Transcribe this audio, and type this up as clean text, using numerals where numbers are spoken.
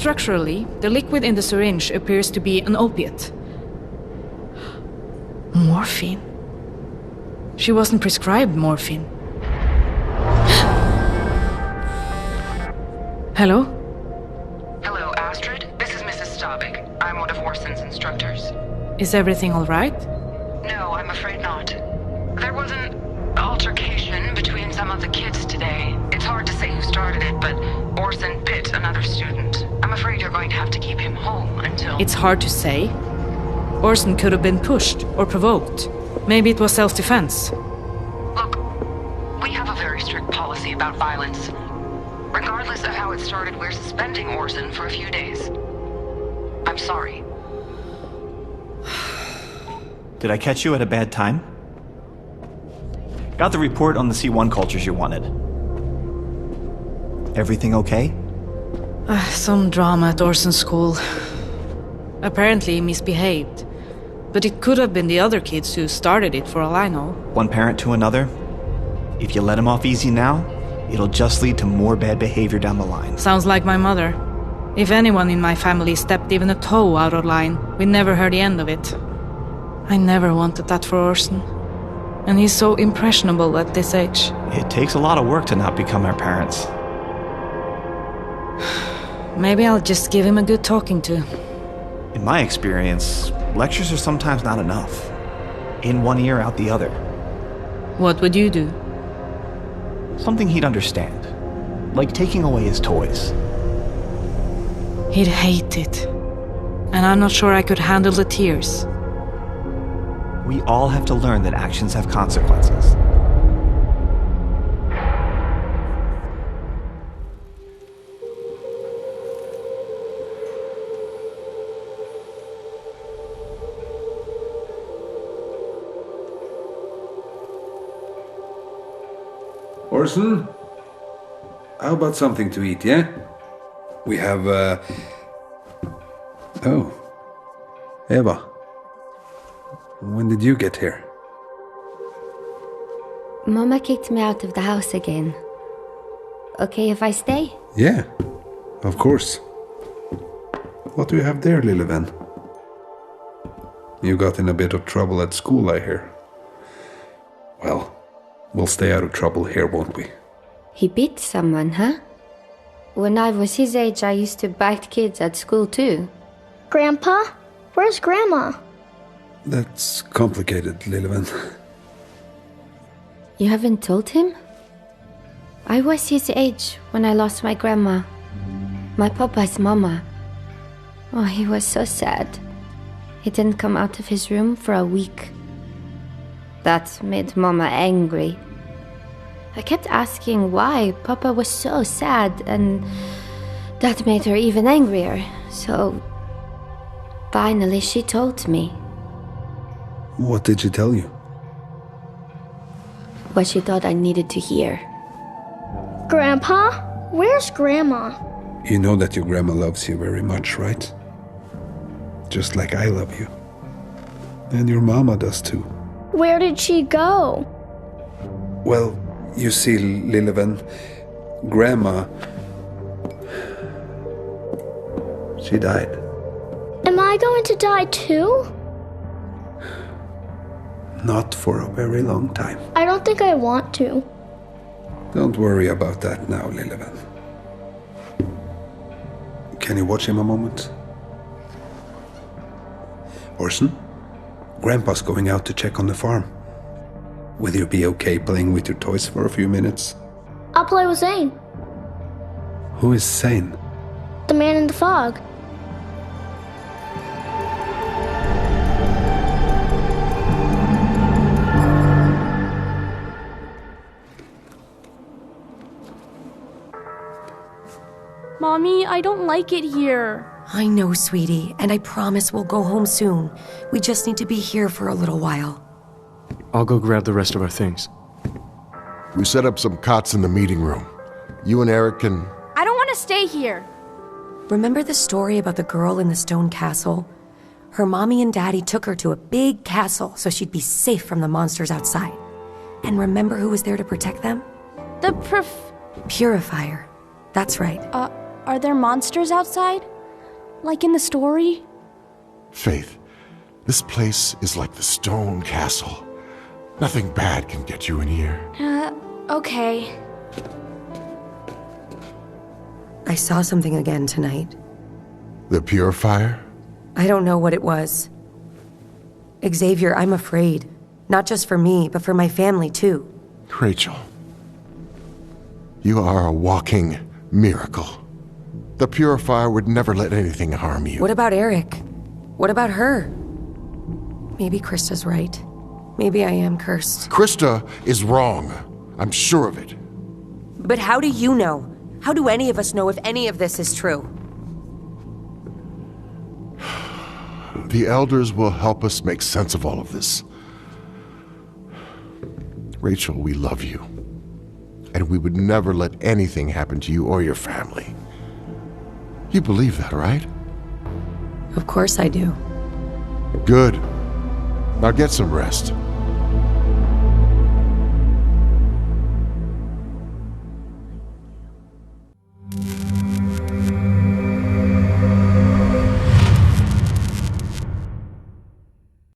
Structurally, the liquid in the syringe appears to be an opiate. Morphine? She wasn't prescribed morphine. Hello? Hello, Astrid. This is Mrs. Staubig. I'm one of Orson's instructors. Is everything all right? No, I'm afraid not. There was an altercation between some of the kids today. It's hard to say who started it, but Orson bit another student. I'm afraid you're going to have to keep him home until... It's hard to say. Orson could have been pushed or provoked. Maybe it was self-defense. Look, we have a very strict policy about violence. Regardless of how it started, we're suspending Orson for a few days. I'm sorry. Did I catch you at a bad time? Got the report on the C1 cultures you wanted. Everything okay? Some drama at Orson's school. Apparently he misbehaved. But it could have been the other kids who started it, for all I know. One parent to another? If you let him off easy now, it'll just lead to more bad behavior down the line. Sounds like my mother. If anyone in my family stepped even a toe out of line, we never heard the end of it. I never wanted that for Orson. And he's so impressionable at this age. It takes a lot of work to not become our parents. Maybe I'll just give him a good talking to. In my experience, lectures are sometimes not enough. In one ear, out the other. What would you do? Something he'd understand. Like taking away his toys. He'd hate it. And I'm not sure I could handle the tears. We all have to learn that actions have consequences. Orson? How about something to eat, yeah? We have, Oh. Eva. When did you get here? Mama kicked me out of the house again. Okay if I stay? Yeah, of course. What do you have there, Lilleven? You got in a bit of trouble at school, I hear. Well, we'll stay out of trouble here, won't we? He beat someone, huh? When I was his age, I used to bite kids at school too. Grandpa? Where's Grandma? That's complicated, Lilleven. You haven't told him? I was his age when I lost my grandma. My papa's mama. Oh, he was so sad. He didn't come out of his room for a week. That made Mama angry. I kept asking why Papa was so sad, and that made her even angrier. So finally she told me. What did she tell you? What she thought I needed to hear. Grandpa? Where's Grandma? You know that your grandma loves you very much, right? Just like I love you. And your mama does too. Where did she go? Well, you see, Lilleven, Grandma... she died. Am I going to die too? Not for a very long time. I don't think I want to. Don't worry about that now, Lilleven. Can you watch him a moment? Orson? Grandpa's going out to check on the farm. Will you be okay playing with your toys for a few minutes? I'll play with Zane. Who is Zane? The man in the fog. Mommy, I don't like it here. I know, sweetie, and I promise we'll go home soon. We just need to be here for a little while. I'll go grab the rest of our things. We set up some cots in the meeting room. You and Eric can... I don't want to stay here. Remember the story about the girl in the stone castle? Her mommy and daddy took her to a big castle so she'd be safe from the monsters outside. And remember who was there to protect them? The Purifier. That's right. Are there monsters outside? Like in the story? Faith, this place is like the stone castle. Nothing bad can get you in here. Okay. I saw something again tonight. The purifier? I don't know what it was. Xavier, I'm afraid. Not just for me, but for my family, too. Rachel, you are a walking miracle. The purifier would never let anything harm you. What about Eric? What about her? Maybe Krista's right. Maybe I am cursed. Krista is wrong. I'm sure of it. But how do you know? How do any of us know if any of this is true? The elders will help us make sense of all of this. Rachel, we love you. And we would never let anything happen to you or your family. You believe that, right? Of course I do. Good. Now get some rest.